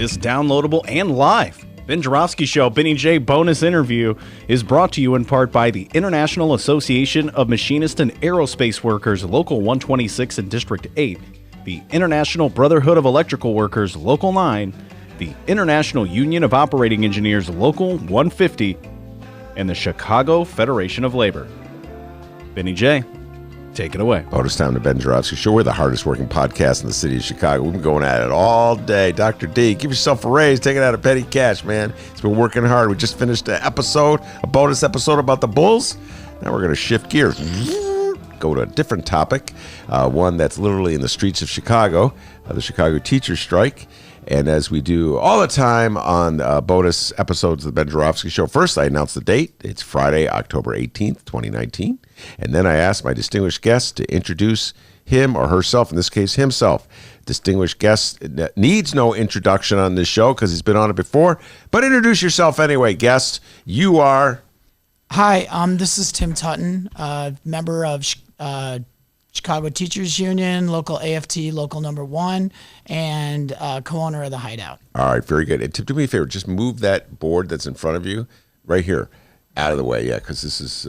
latest downloadable and live. Ben Joravsky Show Benny J bonus interview is brought to you in part by the International Association of Machinists and Aerospace Workers, Local 126 in District 8, the International Brotherhood of Electrical Workers, Local 9, the International Union of Operating Engineers, Local 150, and the Chicago Federation of Labor. Benny J, take it away. Bonus time to Ben Joravsky Show. We're the hardest working podcast in the city of Chicago. We've been going at it all day. Dr. D, give yourself a raise. Take it out of petty cash, man. It's been working hard. We just finished an episode, a bonus episode about the Bulls. Now we're going to shift gears. Go to a different topic, one that's literally in the streets of Chicago, the Chicago teachers strike. And as we do all the time on bonus episodes of the Ben Joravsky Show, first I announce the date. It's Friday, October 18th, 2019. And then I ask my distinguished guest to introduce him or herself, in this case, himself. Distinguished guest needs no introduction on this show because he's been on it before. But introduce yourself anyway, guest. You are... Hi, this is Tim Tuten, member of Chicago Teachers Union, local AFT, local number 1, and co-owner of the Hideout. All right, very good. And Tim, do me a favor, just move that board that's in front of you right here out of the way, because this is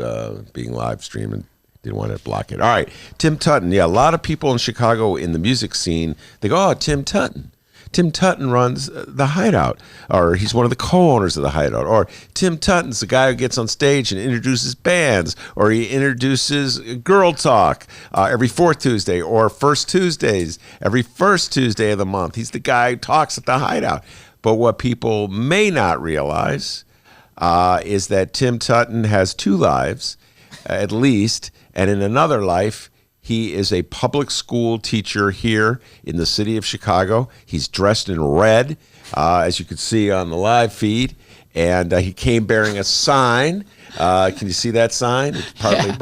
being live streamed and didn't want to block it. All right, Tim Tuten. Yeah, a lot of people in Chicago in the music scene, they go, oh, Tim Tuten. Tim Tuten runs the Hideout, or he's one of the co-owners of the Hideout, or Tim Tutten's the guy who gets on stage and introduces bands, or he introduces Girl Talk every fourth Tuesday, or First Tuesdays every first Tuesday of the month. He's the guy who talks at the Hideout. But what people may not realize is that Tim Tuten has two lives, at least, and in another life, he is a public school teacher here in the city of Chicago. He's dressed in red, as you can see on the live feed, and he came bearing a sign. Can you see that sign? It's partly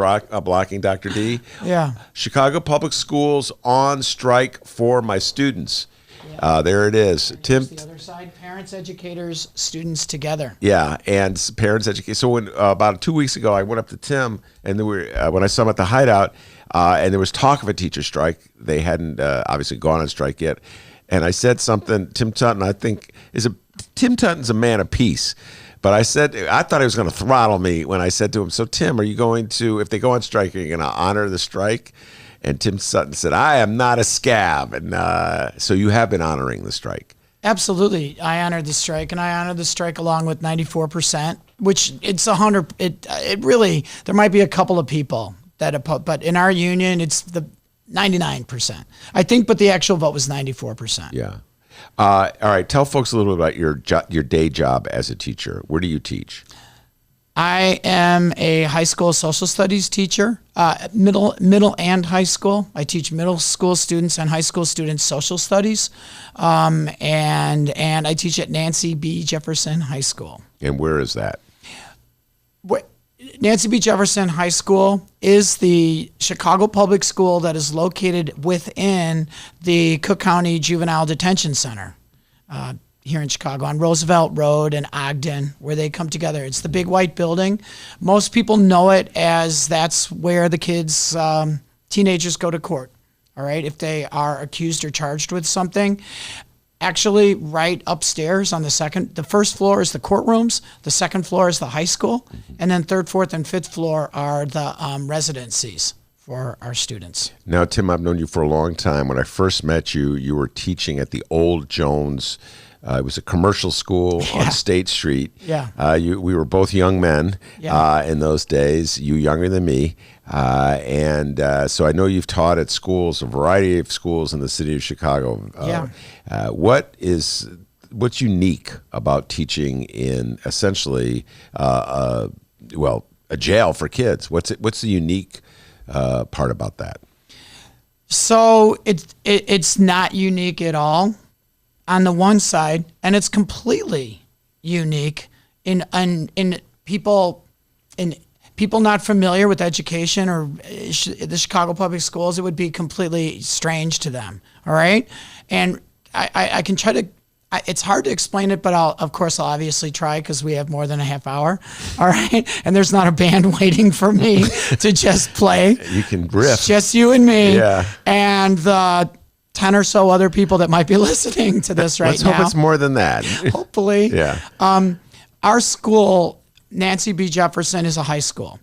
blocking Dr. D. Yeah. Chicago Public Schools on strike for my students. Yeah. There it is. And Tim. The other side, parents, educators, students together. Yeah, and parents, educators. So when about 2 weeks ago, I went up to Tim, and when I saw him at the Hideout, and there was talk of a teacher strike. They hadn't obviously gone on strike yet. And I said something, Tim Tuten, Tim Tutten's a man of peace. But I thought he was going to throttle me when I said to him, so Tim, are you going to, if they go on strike, are you going to honor the strike? And Tim Tuten said, I am not a scab. And so you have been honoring the strike. Absolutely. I honored the strike, and I honored the strike along with 94%, which it's 100. It really, there might be a couple of people but in our union, it's the 99%. I think, but the actual vote was 94%. Yeah. All right. Tell folks a little bit about your day job as a teacher. Where do you teach? I am a high school social studies teacher, middle and high school. I teach middle school students and high school students social studies, and I teach at Nancy B. Jefferson High School. And where is that? Nancy B. Jefferson High School is the Chicago public school that is located within the Cook County Juvenile Detention Center here in Chicago on Roosevelt Road and Ogden, where they come together. It's the big white building. Most people know it as that's where the kids, teenagers go to court, all right, if they are accused or charged with something. Actually, right upstairs on the first floor is the courtrooms, the second floor is the high school, and then third, fourth, and fifth floor are the residencies for our students. Now, Tim, I've known you for a long time. When I first met you, you were teaching at the old Jones. It was a commercial school on State Street. Yeah. We were both young men in those days, you younger than me. So I know you've taught at schools, a variety of schools in the city of Chicago. What's unique about teaching in essentially, a jail for kids? What's the unique part about that? So it's not unique at all on the one side, and it's completely unique in people not familiar with education or the Chicago public schools. It would be completely strange to them. All right, and I can try to. It's hard to explain it, but I'll obviously try because we have more than a half hour. All right, and there's not a band waiting for me to just play. You can riff. It's just you and me. Yeah. And 10 or so other people that might be listening to this right Let's now. hope it's more than that. Hopefully. Yeah. Our school, Nancy B. Jefferson, is a high school.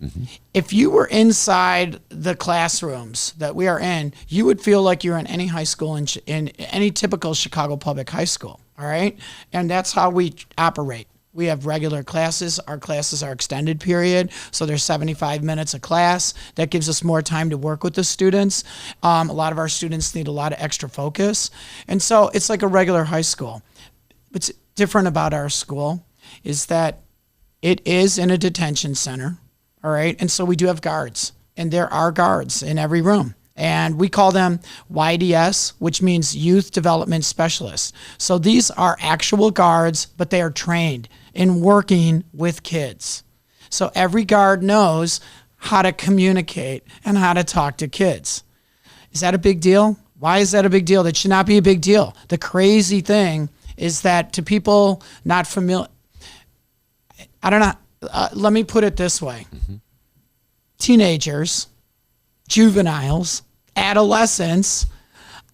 If you were inside the classrooms that we are in, you would feel like you're in any high school, in any typical Chicago public high school, all right? And that's how we operate. We have regular classes. Our classes are extended period, so there's 75 minutes a class. That gives us more time to work with the students. A lot of our students need a lot of extra focus. And so it's like a regular high school. What's different about our school is that it is in a detention center, all right? And so we do have guards, and there are guards in every room. And we call them YDS, which means Youth Development Specialists. So these are actual guards, but they are trained in working with kids. So every guard knows how to communicate and how to talk to kids. Is that a big deal? Why is that a big deal? That should not be a big deal. The crazy thing is that to people not familiar, I don't know, let me put it this way. Teenagers, juveniles, adolescents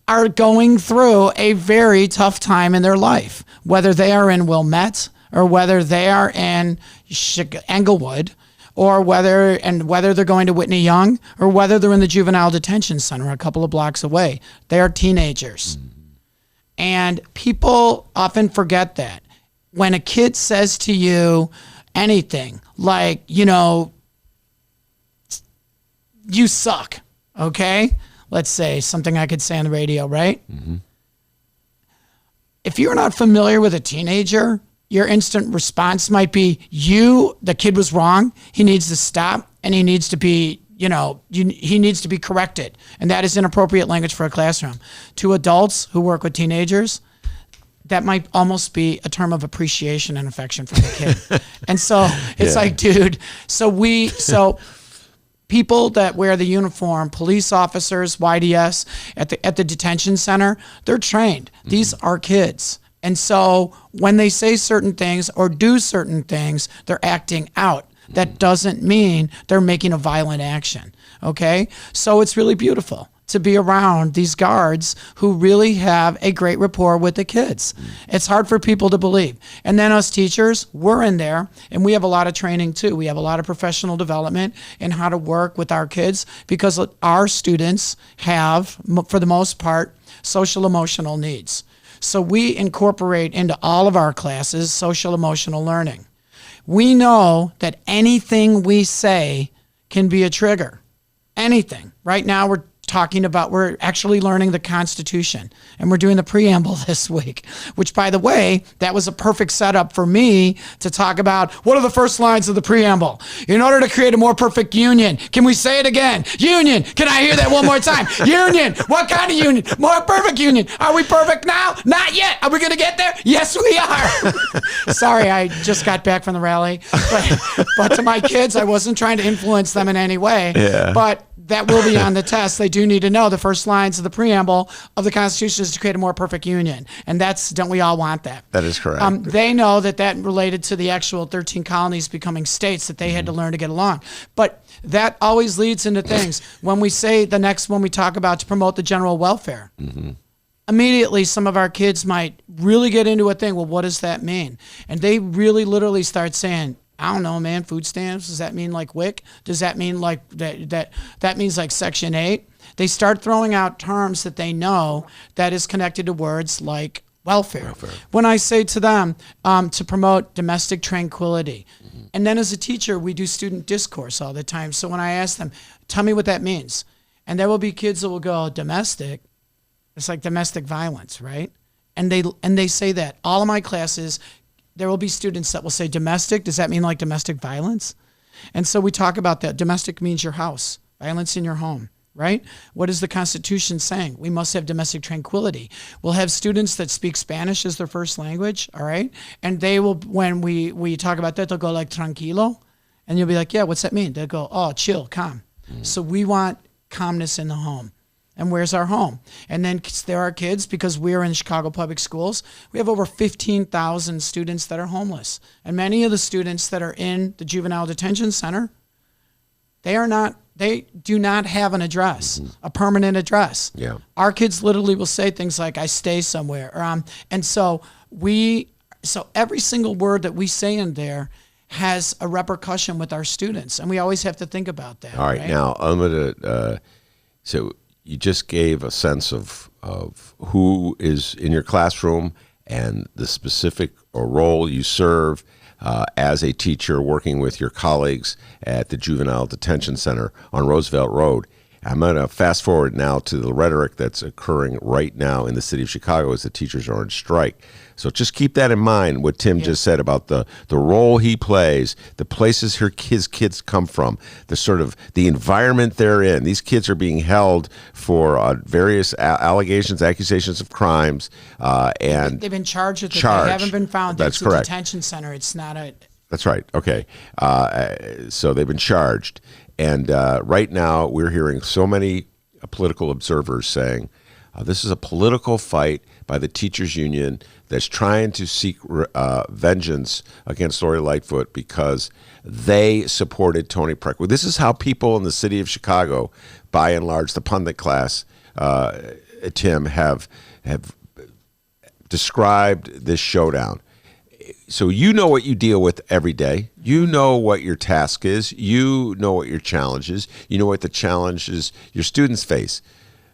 are going through a very tough time in their life, whether they are in Wilmette or whether they are in Englewood, or whether they're going to Whitney Young, or whether they're in the juvenile detention center a couple of blocks away. They are teenagers. And people often forget that. When a kid says to you anything like, you know, you suck, okay? Let's say something I could say on the radio, right? If you're not familiar with a teenager, your instant response might be, the kid was wrong, he needs to stop, and he needs to be, he needs to be corrected. And that is inappropriate language for a classroom. To adults who work with teenagers, that might almost be a term of appreciation and affection for the kid. And so it's like, dude, so people that wear the uniform, police officers, YDS at the detention center, they're trained. These are kids. And so when they say certain things or do certain things, they're acting out. That doesn't mean they're making a violent action, okay? So it's really beautiful to be around these guards who really have a great rapport with the kids. It's hard for people to believe. And then us teachers, we're in there, and we have a lot of training too. We have a lot of professional development in how to work with our kids, because our students have, for the most part, social emotional needs. So we incorporate into all of our classes social emotional learning. We know that anything we say can be a trigger. Anything. Right now we're actually learning the Constitution, and we're doing the preamble this week, which, by the way, that was a perfect setup for me to talk about what are the first lines of the preamble. In order to create a more perfect union, can we say it again? Union. Can I hear that one more time? Union. What kind of union? More perfect union. Are we perfect now? Not yet. Are we going to get there? Yes, we are. Sorry, I just got back from the rally, but to my kids, I wasn't trying to influence them in any way. Yeah. But that will be on the test. They do need to know the first lines of the preamble of the Constitution is to create a more perfect union. And don't we all want that? That is correct. They know that related to the actual 13 colonies becoming states that they had to learn to get along. But that always leads into things. When we talk about to promote the general welfare, immediately some of our kids might really get into a thing. Well, what does that mean? And they really literally start saying, I don't know, man, food stamps, does that mean like WIC? Does that mean like that means like Section 8? They start throwing out terms that they know that is connected to words like welfare. When I say to them to promote domestic tranquility, and then as a teacher, we do student discourse all the time. So when I ask them, tell me what that means. And there will be kids that will go, domestic, it's like domestic violence, right? And they say that. All of my classes, there will be students that will say domestic. Does that mean like domestic violence? And so we talk about that. Domestic means your house, violence in your home, right? What is the Constitution saying? We must have domestic tranquility. We'll have students that speak Spanish as their first language, all right? And they will, when we talk about that, they'll go like tranquilo. And you'll be like, yeah, what's that mean? They'll go, oh, chill, calm. So we want calmness in the home. And where's our home? And then there are kids, because we're in Chicago Public Schools, we have over 15,000 students that are homeless. And many of the students that are in the juvenile detention center, they're not they do not have an address, a permanent address. Yeah. Our kids literally will say things like, I stay somewhere. And so every single word that we say in there has a repercussion with our students. And we always have to think about that. All right. Now, I'm going to, so you just gave a sense of who is in your classroom and the specific role you serve as a teacher working with your colleagues at the Juvenile Detention Center on Roosevelt Road. I'm going to fast forward now to the rhetoric that's occurring right now in the city of Chicago as the teachers are on strike. So just keep that in mind, what Tim just said about the role he plays, the places his kids come from, the sort of the environment they're in. These kids are being held for various allegations, accusations of crimes. And they've been charged with it. They haven't been found. That's it's correct. A detention center. It's not a... That's right. Okay. So they've been charged. And right now we're hearing so many political observers saying this is a political fight by the teachers union that's trying to seek vengeance against Lori Lightfoot because they supported Toni Preckwinkle. This is how people in the city of Chicago, by and large, the pundit class, Tim, have described this showdown. So you know what you deal with every day. You know what your task is. You know what your challenge is. You know what the challenges your students face.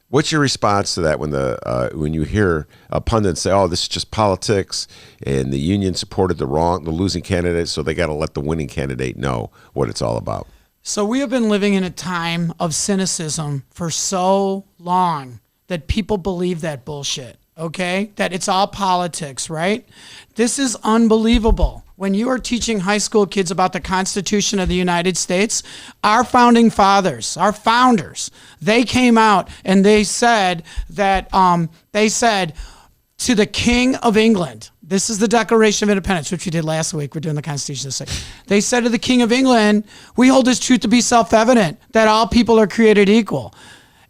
What's your response to that when you hear a pundit say, "Oh, this is just politics," and the union supported the losing candidate, so they got to let the winning candidate know what it's all about? So we have been living in a time of cynicism for so long that people believe that bullshit. Okay, that it's all politics, right? This is unbelievable. When you are teaching high school kids about the Constitution of the United States, our founding fathers, our founders, they came out and they said that, to the King of England, this is the Declaration of Independence, which we did last week. We're doing the Constitution this second. They said to the King of England, we hold this truth to be self-evident, that all people are created equal.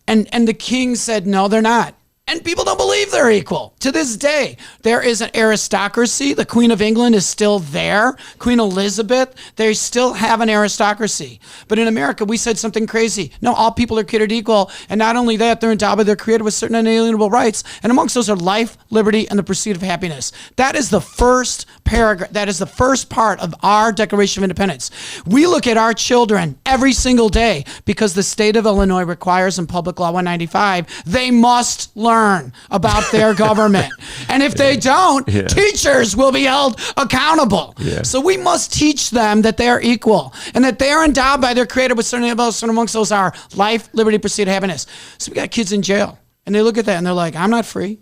And the king said, no, they're not. And people don't believe they're equal. To this day, there is an aristocracy. The Queen of England is still there. Queen Elizabeth, they still have an aristocracy. But in America, we said something crazy. No, all people are created equal. And not only that, they're endowed, they're created with certain unalienable rights. And amongst those are life, liberty, and the pursuit of happiness. That is the first paragraph. That is the first part of our Declaration of Independence. We look at our children every single day because the state of Illinois requires in Public Law 195, they must learn about their government. And if they don't, teachers will be held accountable. Yeah. So we must teach them that they are equal and that they are endowed by their creator with certain abilities, and amongst those are life, liberty, pursuit of happiness. So we got kids in jail and they look at that and they're like, I'm not free.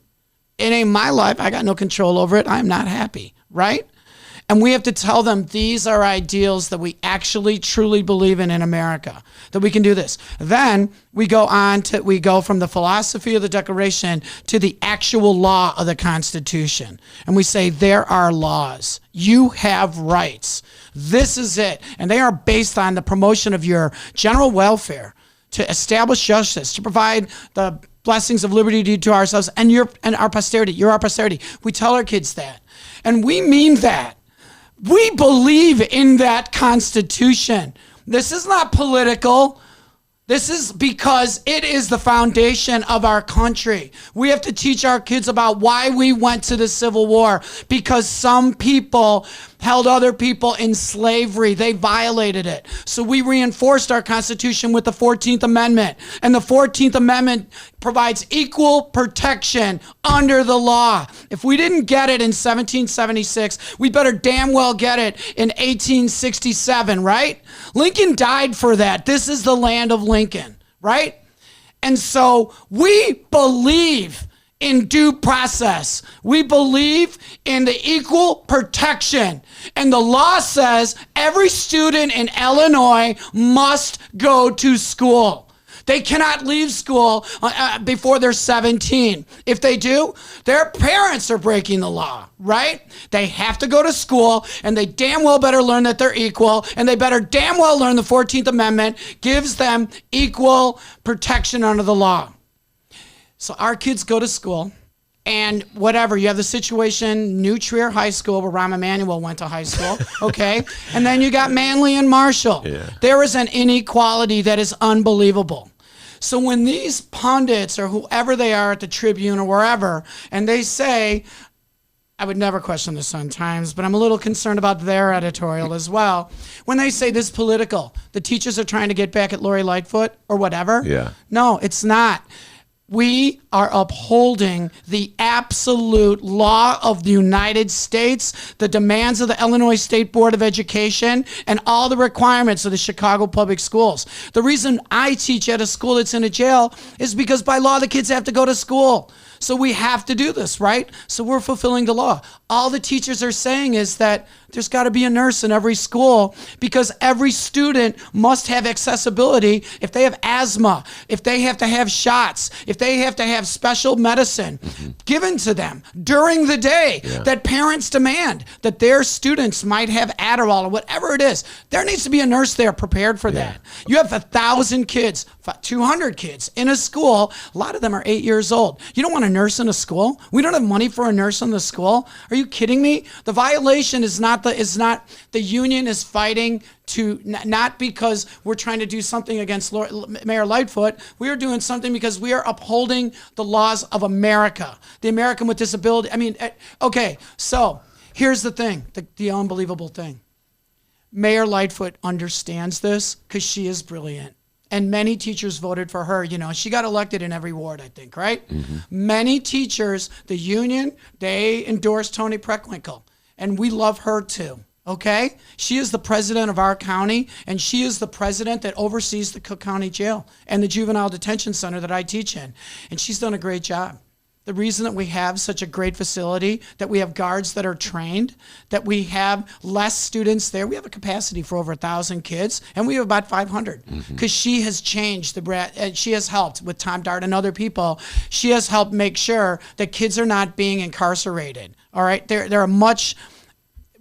It ain't my life. I got no control over it. I'm not happy, right? And we have to tell them these are ideals that we actually truly believe in America, that we can do this. Then we go from the philosophy of the Declaration to the actual law of the Constitution. And we say there are laws. You have rights. This is it. And they are based on the promotion of your general welfare, to establish justice, to provide the blessings of liberty to ourselves and our posterity. You're our posterity. We tell our kids that. And we mean that. We believe in that Constitution. This is not political. This is because it is the foundation of our country. We have to teach our kids about why we went to the Civil War, because some people held other people in slavery. They violated it. So we reinforced our Constitution with the 14th Amendment. And the 14th Amendment provides equal protection under the law. If we didn't get it in 1776, we better damn well get it in 1867, right? Lincoln died for that. This is the land of Lincoln, right? And so we believe in due process. We believe in the equal protection. And the law says every student in Illinois must go to school. They cannot leave school before they're 17. If they do, their parents are breaking the law, right? They have to go to school, and they damn well better learn that they're equal, and they better damn well learn the 14th Amendment gives them equal protection under the law. So our kids go to school, And whatever, you have the situation, New Trier High School, where Rahm Emanuel went to high school, okay? And then you got Manly and Marshall. Yeah. There is an inequality that is unbelievable. So when these pundits or whoever they are at the Tribune or wherever, and they say, I would never question the Sun-Times, but I'm a little concerned about their editorial as well. When they say this is political, the teachers are trying to get back at Lori Lightfoot or whatever. Yeah. No, it's not. We are upholding the absolute law of the United States, the demands of the Illinois State Board of Education, and all the requirements of the Chicago Public Schools. The reason I teach at a school that's in a jail is because by law the kids have to go to school. So we have to do this, right? So we're fulfilling the law. All the teachers are saying is that there's got to be a nurse in every school because every student must have accessibility if they have asthma, if they have to have shots, if they have to have special medicine given to them during the day that parents demand that their students might have Adderall or whatever it is. There needs to be a nurse there prepared for that. You have 1,000 kids, 200 kids in a school. A lot of them are 8 years old. You don't want a nurse in a school? We don't have money for a nurse in the school? Are you kidding me? The violation is not the union is fighting to not because we're trying to do something against Mayor Lightfoot. We are doing something because we are upholding the laws of America, the American with disability. I mean, okay, so here's the thing, the unbelievable thing. Mayor Lightfoot understands this because she is brilliant. And many teachers voted for her. You know, she got elected in every ward, I think, right? Many teachers, the union, they endorsed Toni Preckwinkle. And we love her too, okay? She is the president of our county, and she is the president that oversees the Cook County Jail and the Juvenile Detention Center that I teach in. And she's done a great job. The reason that we have such a great facility, that we have guards that are trained, that we have less students there. We have a capacity for over 1,000 kids, and we have about 500 because she has changed she has helped with Tom Dart and other people. She has helped make sure that kids are not being incarcerated. All right, there are much.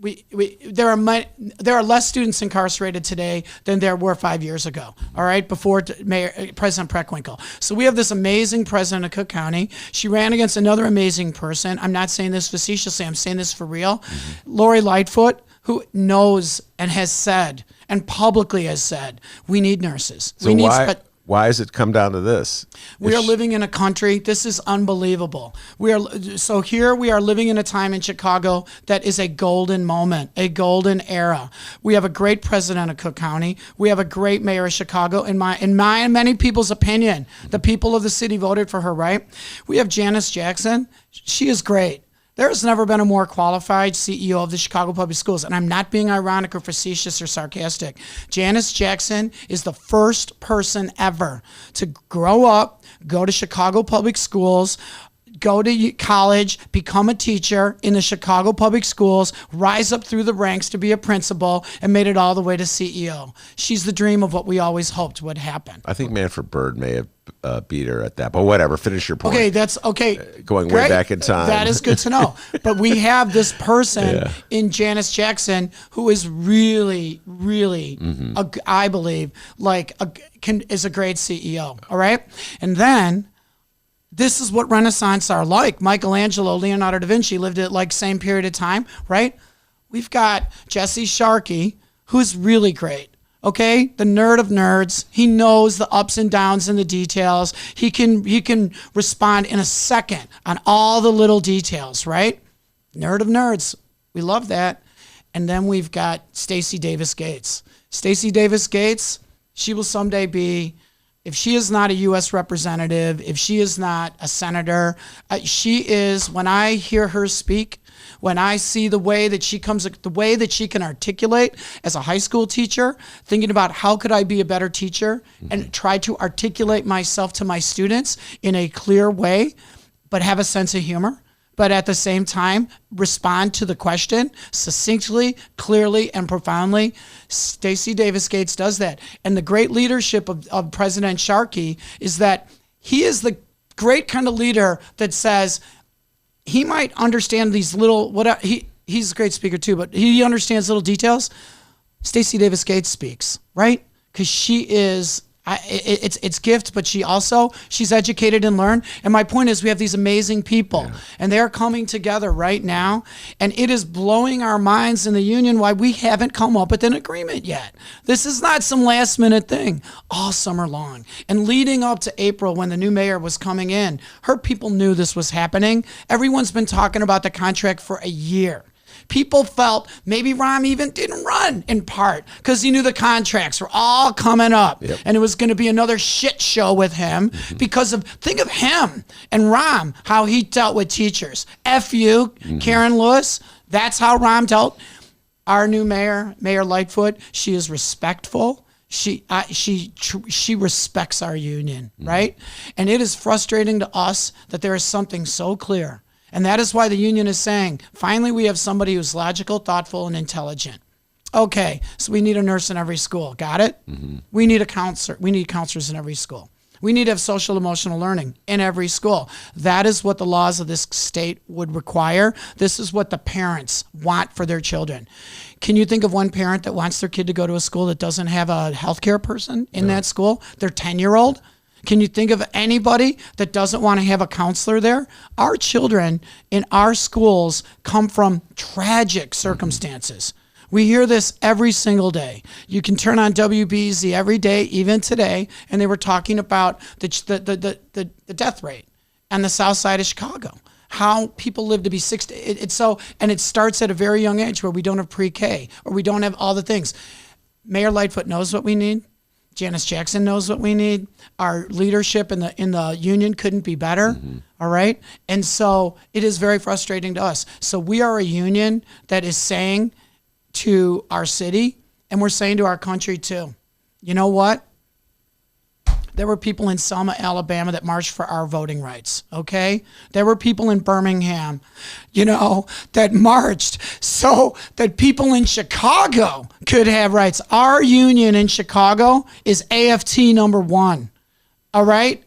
There are less students incarcerated today than there were 5 years ago, all right, before President Preckwinkle. So we have this amazing president of Cook County. She ran against another amazing person. I'm not saying this facetiously. I'm saying this for real. Lori Lightfoot, who knows and has said and publicly has said, we need nurses. So why has it come down to this? We are living in a country, this is unbelievable. So here we are living in a time in Chicago that is a golden moment, a golden era. We have a great president of Cook County. We have a great mayor of Chicago. In my and many people's opinion, the people of the city voted for her, right? We have Janice Jackson. She is great. There has never been a more qualified CEO of the Chicago Public Schools, and I'm not being ironic or facetious or sarcastic. Janice Jackson is the first person ever to grow up, go to Chicago Public Schools, go to college, become a teacher in the Chicago Public Schools, rise up through the ranks to be a principal, and made it all the way to CEO. She's the dream of what we always hoped would happen. I think Manfred Bird may have beat her at that, but whatever. Finish your point. Okay, that's okay. Going Great. way back in time. That is good to know. But we have this person in Janice Jackson who is really, really, I believe, is a great CEO. All right, and then. This is what Renaissance are like. Michelangelo, Leonardo da Vinci lived at like same period of time, right? We've got Jesse Sharkey, who's really great. Okay, the nerd of nerds. He knows the ups and downs and the details. He can respond in a second on all the little details, right? Nerd of nerds. We love that. And then we've got Stacey Davis Gates. Stacey Davis Gates, she will someday be, if she is not a U.S. representative, if she is not a senator, she is, when I hear her speak, when I see the way that she can articulate as a high school teacher, thinking about how could I be a better teacher and try to articulate myself to my students in a clear way, but have a sense of humor, but at the same time, respond to the question succinctly, clearly, and profoundly. Stacey Davis Gates does that. And the great leadership of President Sharkey is that he is the great kind of leader that says he might understand these little, he's a great speaker too, but he understands little details. Stacey Davis Gates speaks, right? Because she is It's gift, but she's educated and learned. And my point is, we have these amazing people, and they're coming together right now, and it is blowing our minds in the union why we haven't come up with an agreement yet. This is not some last minute thing. All summer long and leading up to April, when the new mayor was coming in, her people knew this was happening. Everyone's been talking about the contract for a year. People felt maybe Rahm even didn't run, in part because he knew the contracts were all coming up, and it was going to be another shit show with him think of him and Rahm, how he dealt with teachers. F you, Karen Lewis. That's how Rahm dealt. Our new mayor, Mayor Lightfoot, she is respectful. She respects our union, right? And it is frustrating to us that there is something so clear. And that is why the union is saying, finally, we have somebody who's logical, thoughtful, and intelligent. Okay, so we need a nurse in every school. Got it? We need a counselor. We need counselors in every school. We need to have social emotional learning in every school. That is what the laws of this state would require. This is what the parents want for their children. Can you think of one parent that wants their kid to go to a school that doesn't have a healthcare person in that school? Their 10-year-old? Can you think of anybody that doesn't want to have a counselor there? Our children in our schools come from tragic circumstances. We hear this every single day. You can turn on WBZ every day, even today, and they were talking about the death rate on the south side of Chicago. How people live to be 60. And it starts at a very young age where we don't have pre-K or we don't have all the things. Mayor Lightfoot knows what we need. Janice Jackson knows what we need. Our leadership in the union couldn't be better. All right. And so it is very frustrating to us. So we are a union that is saying to our city, and we're saying to our country too, you know what? There were people in Selma, Alabama that marched for our voting rights, okay? There were people in Birmingham, that marched so that people in Chicago could have rights. Our union in Chicago is AFT number 1, all right?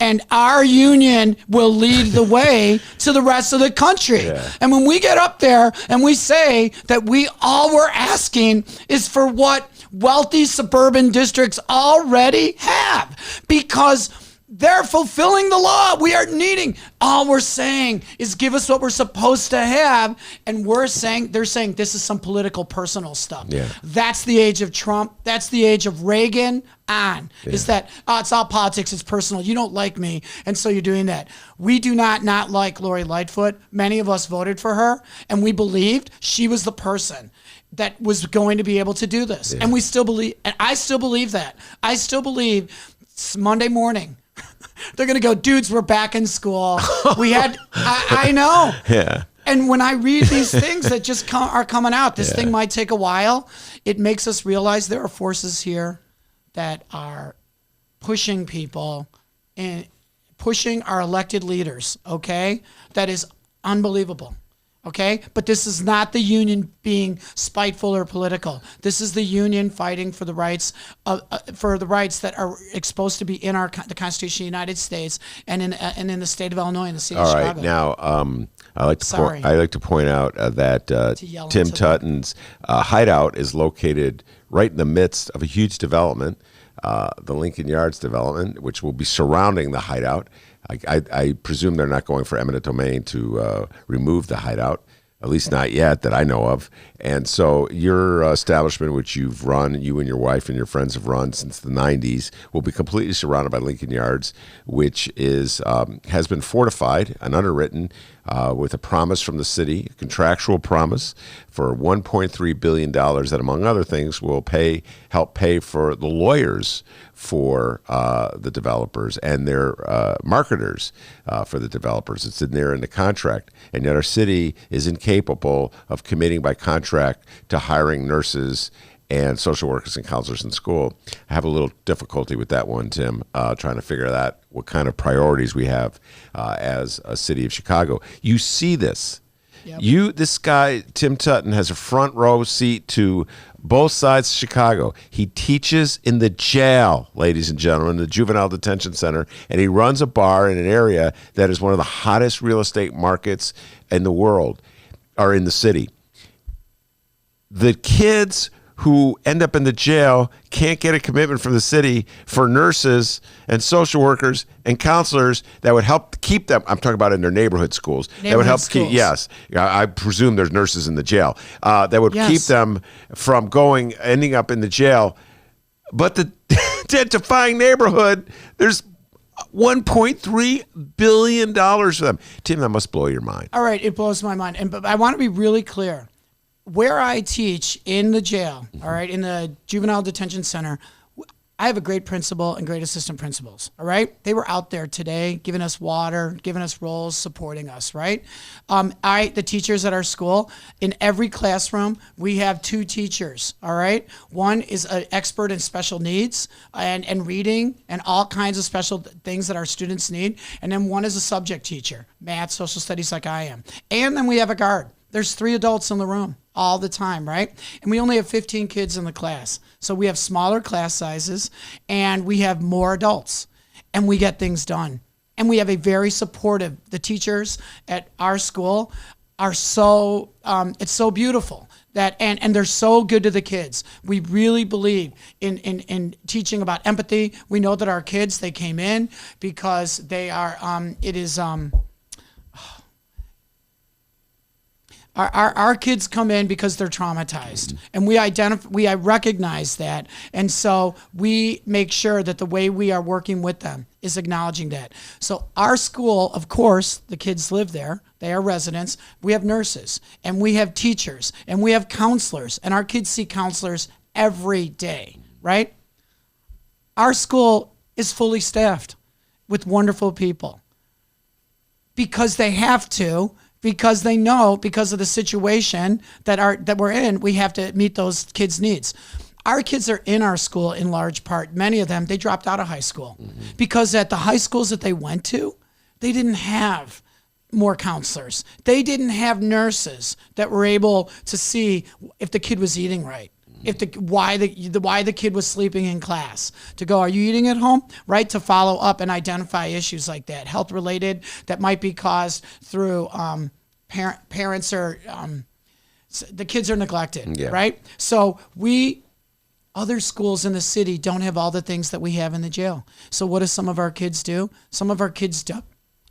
And our union will lead the way to the rest of the country. Yeah. And when we get up there and we say that all we're asking is for what wealthy suburban districts already have, because they're fulfilling the law. We are needing. All we're saying is give us what we're supposed to have. And they're saying this is some political personal stuff. Yeah. That's the age of Trump. That's the age of Reagan on. Yeah. Is that, it's all politics. It's personal. You don't like me. And so you're doing that. We do not like Lori Lightfoot. Many of us voted for her, and we believed she was the person that was going to be able to do this. Yeah. And we still believe, and I still believe that. I still believe it's Monday morning. They're going to go, dudes, we're back in school. I know. Yeah. And when I read these things that just are coming out, this thing might take a while. It makes us realize there are forces here that are pushing people and pushing our elected leaders, okay? That is unbelievable. Okay, but this is not the union being spiteful or political. This is the union fighting for the rights that are supposed to be in the Constitution of the United States and in the state of Illinois and the city of Chicago. All right, now I like to point out that Tim Tutten's hideout is located right in the midst of a huge development, the Lincoln Yards development, which will be surrounding the hideout. I presume they're not going for eminent domain to remove the hideout, at least not yet that I know of. And so your establishment, which you've run, you and your wife and your friends have run since the 90s, will be completely surrounded by Lincoln Yards, which is has been fortified and underwritten with a promise from the city, a contractual promise for $1.3 billion that, among other things, will help pay for the lawyers for the developers and their marketers for the developers. It's in there in the contract. And yet our city is incapable of committing by contract to hiring nurses and social workers and counselors in school. I have a little difficulty with that one, Tim, trying to figure out what kind of priorities we have as a city of Chicago. You see this. Yep. This guy, Tim Tuten, has a front row seat to both sides of Chicago. He teaches in the jail, ladies and gentlemen, the juvenile detention center, and he runs a bar in an area that is one of the hottest real estate markets in the world, or in the city. The kids who end up in the jail can't get a commitment from the city for nurses and social workers and counselors that would help keep them. I'm talking about in their neighborhood schools. That would help keep. Yes, I presume there's nurses in the jail that would keep them from ending up in the jail. But the gentrifying neighborhood, there's $1.3 billion for them. Tim, that must blow your mind. All right, it blows my mind. But I want to be really clear. Where I teach in the jail, all right, in the juvenile detention center, I have a great principal and great assistant principals, all right? They were out there today giving us water, giving us rolls, supporting us, right? The teachers at our school, in every classroom, we have 2 teachers, all right? One is an expert in special needs and reading and all kinds of special things that our students need. And then one is a subject teacher, math, social studies like I am. And then we have a guard. There's 3 adults in the room all the time, right? And we only have 15 kids in the class. So we have smaller class sizes and we have more adults and we get things done. And we have a very supportive, the teachers at our school are so, it's so beautiful that, and they're so good to the kids. We really believe in teaching about empathy. We know that our kids, they came in because they are, Our kids come in because they're traumatized, and we recognize that, and so we make sure that the way we are working with them is acknowledging that. So our school, of course, the kids live there; they are residents. We have nurses, and we have teachers, and we have counselors, and our kids see counselors every day, right? Our school is fully staffed with wonderful people because they have to. Because they know, because of the situation that we're in, we have to meet those kids' needs. Our kids are in our school in large part. Many of them, they dropped out of high school because at the high schools that they went to, they didn't have more counselors. They didn't have nurses that were able to see if the kid was eating right. Why the kid was sleeping in class, to go, are you eating at home, right? To follow up and identify issues like that, health related, that might be caused through parents or the kids are neglected, right? So other schools in the city don't have all the things that we have in the jail. So what do some of our kids do? Some of our kids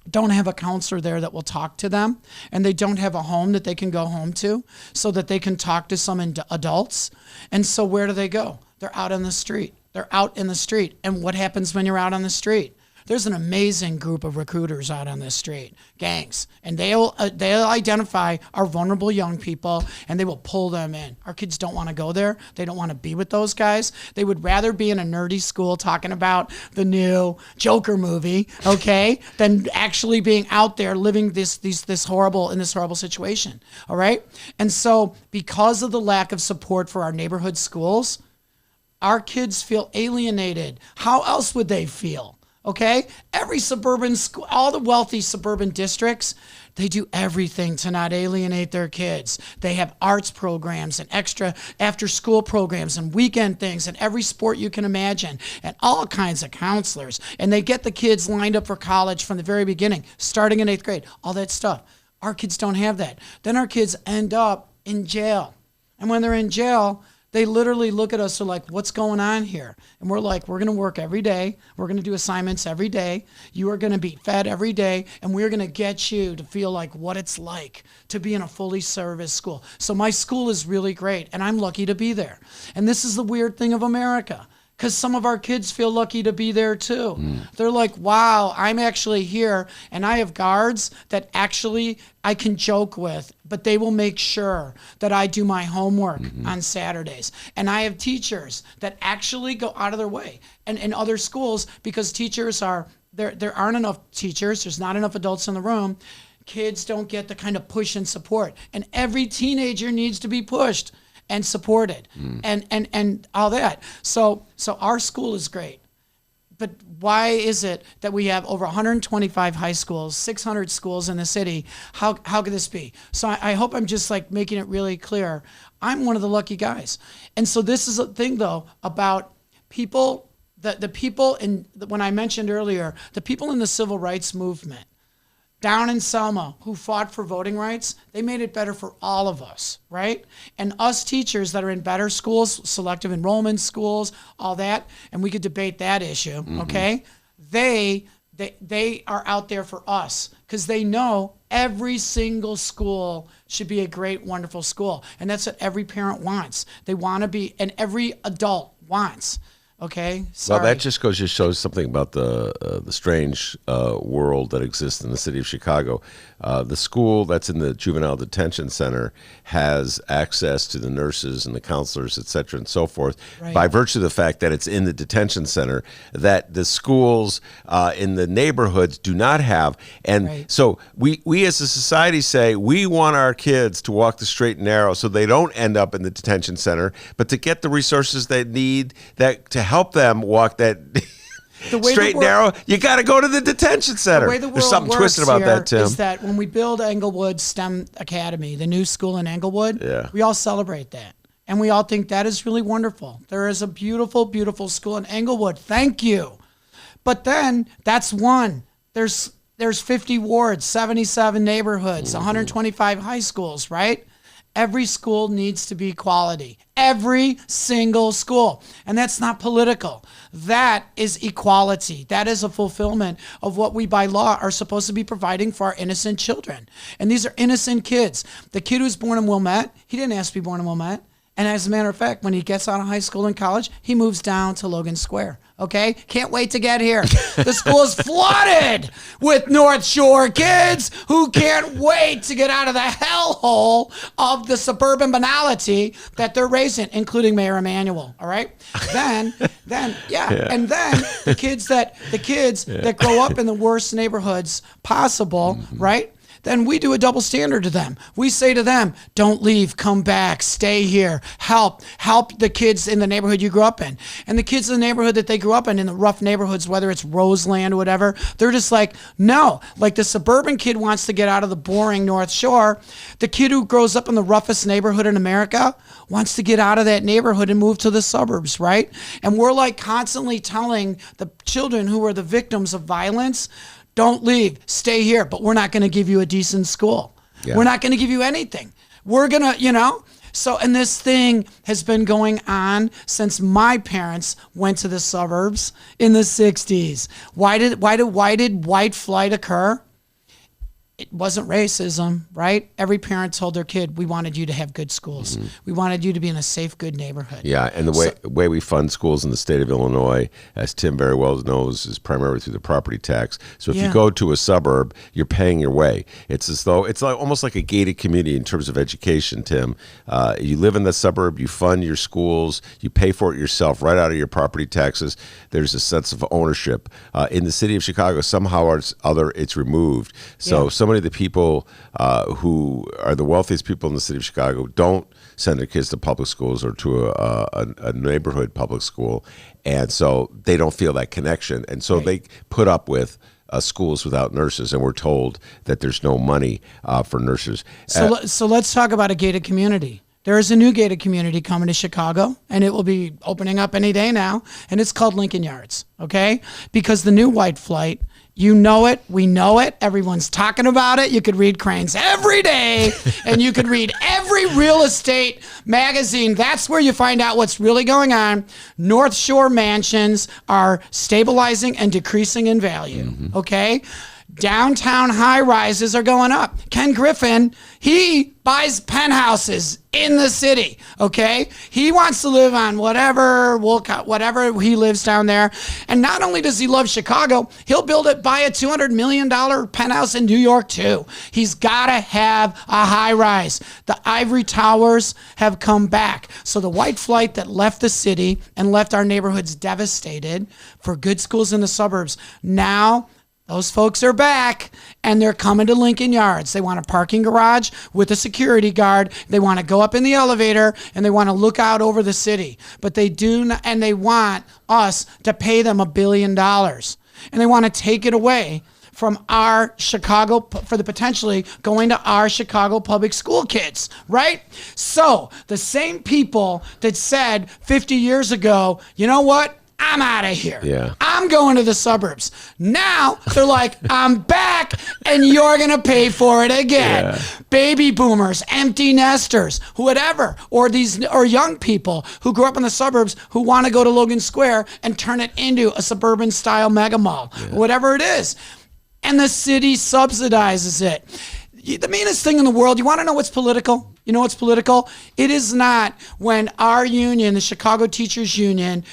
don't have a counselor there that will talk to them, and they don't have a home that they can go home to so that they can talk to some adults. And so where do they go? They're out on the street. They're out in the street. And what happens when you're out on the street? There's an amazing group of recruiters out on the street, gangs, and they'll identify our vulnerable young people and they will pull them in. Our kids don't want to go there. They don't want to be with those guys. They would rather be in a nerdy school talking about the new Joker movie, okay, than actually being out there living this horrible situation. All right? And so because of the lack of support for our neighborhood schools, our kids feel alienated. How else would they feel? Okay, every suburban school, all the wealthy suburban districts, they do everything to not alienate their kids. They have arts programs and extra after-school programs and weekend things and every sport you can imagine and all kinds of counselors. And they get the kids lined up for college from the very beginning, starting in 8th grade, all that stuff. Our kids don't have that. Then our kids end up in jail. And when they're in jail, they literally look at us and are like, what's going on here? And we're like, we're going to work every day. We're going to do assignments every day. You are going to be fed every day. And we're going to get you to feel like what it's like to be in a fully serviced school. So my school is really great, and I'm lucky to be there. And this is the weird thing of America, because some of our kids feel lucky to be there too. They're like, wow, I'm actually here, and I have guards that actually I can joke with, but they will make sure that I do my homework on Saturdays. And I have teachers that actually go out of their way. And in other schools, because teachers there aren't enough teachers, there's not enough adults in the room, kids don't get the kind of push and support. And every teenager needs to be pushed and supported and all that. So our school is great. But why is it that we have over 125 high schools, 600 schools in the city? How could this be? So I hope I'm just like making it really clear. I'm one of the lucky guys. And so this is a thing though about people, the people in, when I mentioned earlier, the people in the civil rights movement, down in Selma who fought for voting rights, they made it better for all of us, right? And us teachers that are in better schools, selective enrollment schools, all that, and we could debate that issue, okay? They are out there for us because they know every single school should be a great, wonderful school. And that's what every parent wants. They want to be, and every adult wants. Okay. Sorry. Well, that just goes to show something about the strange world that exists in the city of Chicago. The school that's in the juvenile detention center has access to the nurses and the counselors, et cetera, and so forth, by virtue of the fact that it's in the detention center that the schools in the neighborhoods do not have. And so we as a society say we want our kids to walk the straight and narrow so they don't end up in the detention center, but to get the resources they need to help them walk that straight and narrow, you got to go to the detention center. The way the world There's something works twisted about here that, Tim. is that when we build Englewood STEM Academy, the new school in Englewood, we all celebrate that. And we all think that is really wonderful. There is a beautiful, beautiful school in Englewood. Thank you. But then that's one. There's 50 wards, 77 neighborhoods, 125 high schools, right? Every school needs to be quality. Every single school. And that's not political. That is equality. That is a fulfillment of what we by law are supposed to be providing for our innocent children. And these are innocent kids. The kid who's born in Wilmette, he didn't ask to be born in Wilmette. And as a matter of fact, when he gets out of high school and college, he moves down to Logan Square. Okay? Can't wait to get here. The school is flooded with North Shore kids who can't wait to get out of the hellhole of the suburban banality that they're raised in, including Mayor Emanuel. All right? Then, and then the kids that grow up in the worst neighborhoods possible, right? Then we do a double standard to them. We say to them, don't leave, come back, stay here, help the kids in the neighborhood you grew up in. And the kids in the neighborhood that they grew up in the rough neighborhoods, whether it's Roseland or whatever, they're just like, no. Like the suburban kid wants to get out of the boring North Shore. The kid who grows up in the roughest neighborhood in America wants to get out of that neighborhood and move to the suburbs, right? And we're like constantly telling the children who are the victims of violence, don't leave, stay here, but we're not going to give you a decent school. We're not going to give you anything. We're going to, so, and this thing has been going on since my parents went to the suburbs in the 60s. Why did white flight occur? It wasn't racism, right? Every parent told their kid, we wanted you to have good schools. We wanted you to be in a safe, good neighborhood. Yeah, and the way we fund schools in the state of Illinois, as Tim very well knows, is primarily through the property tax. So if you go to a suburb, you're paying your way. It's as though it's like almost like a gated community in terms of education, Tim. You live in the suburb, you fund your schools, you pay for it yourself right out of your property taxes. There's a sense of ownership. In the city of Chicago, somehow or other, it's removed. So many of the people who are the wealthiest people in the city of Chicago don't send their kids to public schools or to a neighborhood public school, and so they don't feel that connection, and so they put up with schools without nurses, and we're told that there's no money for nurses. So let's talk about a gated community. There is a new gated community coming to Chicago, and it will be opening up any day now, and it's called Lincoln Yards, okay? Because the new white flight, you know it, we know it, everyone's talking about it. You could read Cranes every day, and you could read every real estate magazine. That's where you find out what's really going on. North Shore mansions are stabilizing and decreasing in value, okay? Downtown high-rises are going up. Ken Griffin, he buys penthouses in the city, okay? He wants to live on whatever he lives down there. And not only does he love Chicago, he'll buy a $200 million penthouse in New York, too. He's got to have a high-rise. The ivory towers have come back. So the white flight that left the city and left our neighborhoods devastated for good schools in the suburbs, now those folks are back, and they're coming to Lincoln Yards. They want a parking garage with a security guard. They want to go up in the elevator, and they want to look out over the city. But they do not, and they want us to pay them $1 billion. And they want to take it away from our Chicago, for the potentially going to our Chicago public school kids, right? So the same people that said 50 years ago, you know what? I'm out of here. I'm going to the suburbs. Now they're like, I'm back and you're going to pay for it again. Yeah. Baby boomers, empty nesters, whatever, or young people who grew up in the suburbs who want to go to Logan Square and turn it into a suburban style mega mall, whatever it is. And the city subsidizes it. The meanest thing in the world, you want to know what's political? You know what's political? It is not when our union, the Chicago Teachers Union,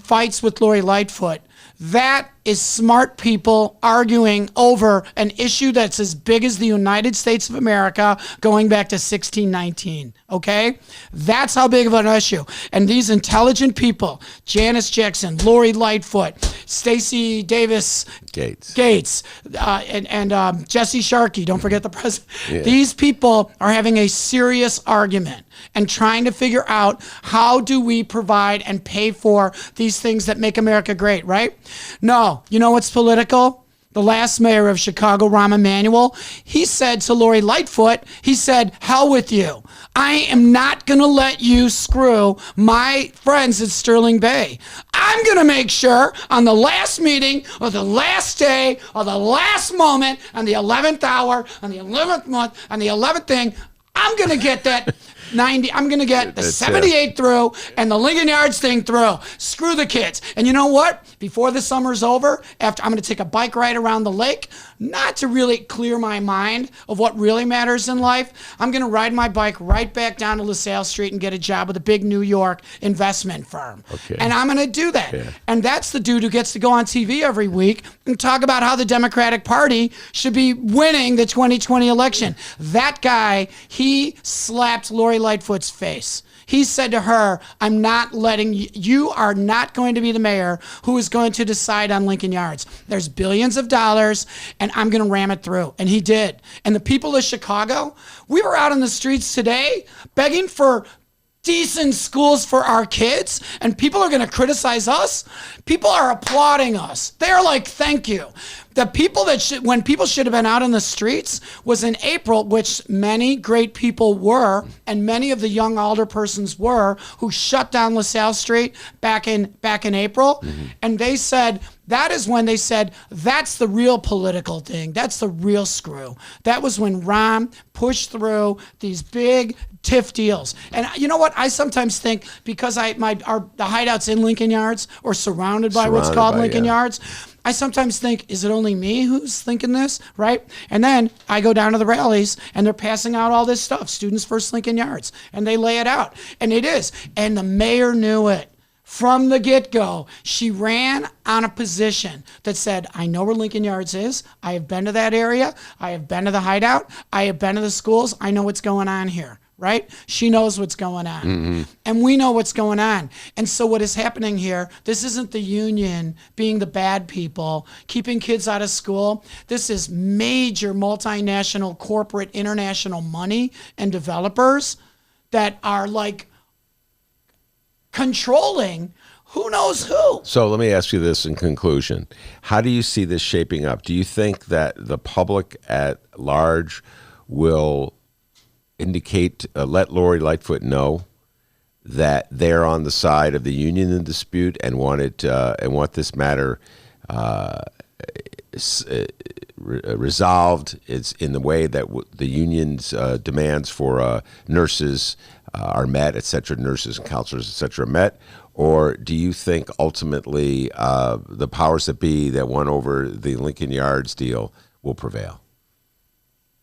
fights with Lori Lightfoot. That is smart people arguing over an issue that's as big as the United States of America going back to 1619, okay? That's how big of an issue. And these intelligent people, Janice Jackson, Lori Lightfoot, Stacey Davis Gates, and Jesse Sharkey, don't forget the president. Yeah. These people are having a serious argument and trying to figure out how do we provide and pay for these things that make America great, right? No, you know what's political? The last mayor of Chicago, Rahm Emanuel, he said to Lori Lightfoot, he said, hell with you. I am not going to let you screw my friends at Sterling Bay. I'm going to make sure on the last meeting or the last day or the last moment on the 11th hour, on the 11th month, on the 11th thing, I'm going to get that 90, I'm going to get the 78 through and the Lincoln Yards thing through. Screw the kids. And you know what? Before the summer's over, after I'm going to take a bike ride around the lake, not to really clear my mind of what really matters in life. I'm going to ride my bike right back down to LaSalle Street and get a job with a big New York investment firm. Okay. And I'm going to do that. Yeah. And that's the dude who gets to go on TV every week and talk about how the Democratic Party should be winning the 2020 election. That guy, he slapped Lori Lightfoot's face. He said to her, I'm not letting you are not going to be the mayor who is going to decide on Lincoln Yards. There's billions of dollars and I'm going to ram it through. And he did. And the people of Chicago, we were out on the streets today begging for decent schools for our kids, and people are going to criticize us. People are applauding us. They're like, thank you. The people when people should have been out in the streets was in April, which many great people were, and many of the young alderpersons were, who shut down LaSalle Street back in April. Mm-hmm. And they said, that is when they said, that's the real political thing. That's the real screw. That was when Rahm pushed through these big TIF deals. And you know what? I sometimes think because the hideout's in Lincoln Yards or surrounded by what's called Lincoln Yards, I sometimes think, is it only me who's thinking this, right? And then I go down to the rallies and they're passing out all this stuff, Students First Lincoln Yards, and they lay it out. And it is. And the mayor knew it. From the get-go, she ran on a position that said, I know where Lincoln Yards is. I have been to that area. I have been to the hideout. I have been to the schools. I know what's going on here, right? She knows what's going on. Mm-hmm. And we know what's going on. And so what is happening here, this isn't the union being the bad people, keeping kids out of school. This is major multinational, corporate, international money and developers that are like controlling who knows who. So let me ask you this in conclusion. How do you see this shaping up? Do you think that the public at large will indicate, let Lori Lightfoot know that they're on the side of the union in dispute and want this matter resolved? It's in the way that the union's demands for nurses are met, et cetera, nurses and counselors, et cetera, are met? Or do you think ultimately the powers that be that won over the Lincoln Yards deal will prevail?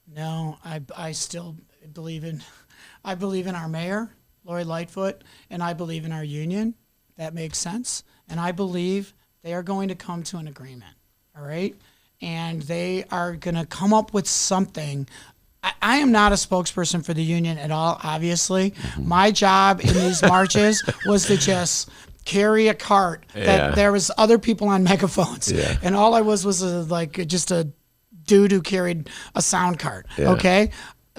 No, I still believe in our mayor, Lori Lightfoot, and I believe in our union. That makes sense. And I believe they are going to come to an agreement, all right? And they are going to come up with something. I am not a spokesperson for the union at all, obviously. Mm-hmm. My job in these marches was to just carry a cart that there was other people on megaphones. Yeah. And all I was just a dude who carried a sound cart, okay?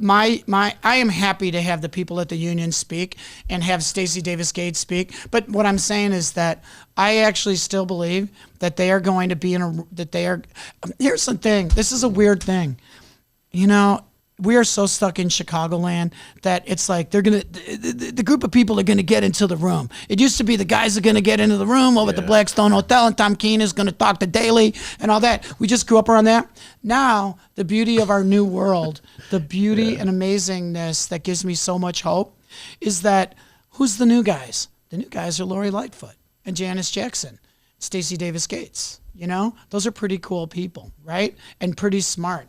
I am happy to have the people at the union speak and have Stacey Davis Gates speak. But what I'm saying is that I actually still believe that they are going to be here's the thing. This is a weird thing. You know, we are so stuck in Chicagoland that it's like the group of people are gonna get into the room. It used to be the guys are gonna get into the room over at the Blackstone Hotel, and Tom Keene is gonna talk to Daley and all that. We just grew up around that. Now the beauty of our new world, the beauty and amazingness that gives me so much hope, is that who's the new guys? The new guys are Lori Lightfoot and Janice Jackson, Stacey Davis Gates. You know, those are pretty cool people, right? And pretty smart.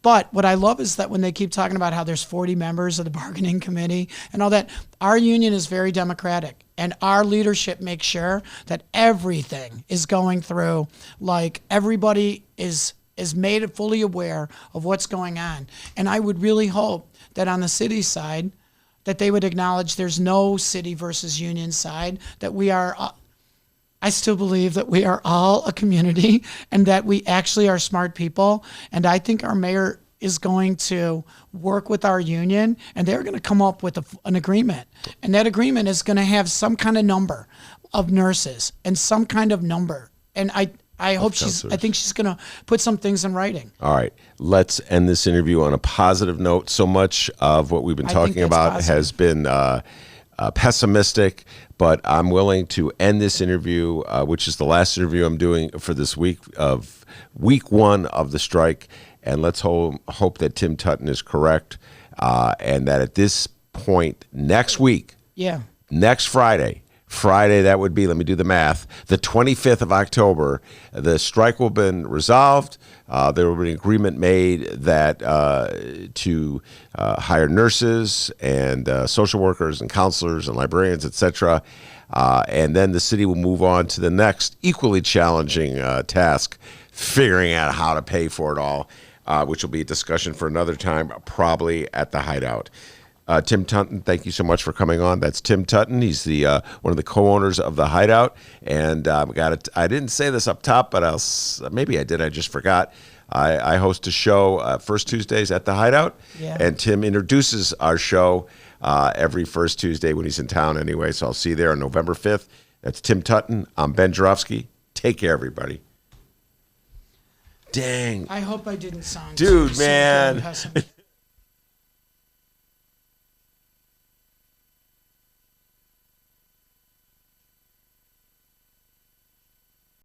But what I love is that when they keep talking about how there's 40 members of the bargaining committee and all that, our union is very democratic, and our leadership makes sure that everything is going through, like everybody is made fully aware of what's going on. And I would really hope that on the city side, that they would acknowledge there's no city versus union side, that we are... I still believe that we are all a community and that we actually are smart people. And I think our mayor is going to work with our union, and they're going to come up with an agreement. And that agreement is going to have some kind of number of nurses and some kind of number. And I think she's going to put some things in writing. All right. Let's end this interview on a positive note. So much of what we've been talking about has been pessimistic, but I'm willing to end this interview, which is the last interview I'm doing for this week of week 1 of the strike. And let's hope that Tim Tuten is correct, and that at this point next week, next Friday, that would be, let me do the math, the 25th of October, the strike will have been resolved. There will be an agreement made that to hire nurses and social workers and counselors and librarians, etc. And then the city will move on to the next equally challenging task, figuring out how to pay for it all, which will be a discussion for another time, probably at the Hideout. Tim Tuten, thank you so much for coming on. That's Tim Tuten. He's the one of the co-owners of the Hideout. And I didn't say this up top, but maybe I did. I just forgot. I host a show first Tuesdays at the Hideout, and Tim introduces our show every first Tuesday when he's in town anyway. So I'll see you there on November 5th. That's Tim Tuten. I'm Ben Joravsky. Take care, everybody. Dang. I hope I didn't sound Dude, man.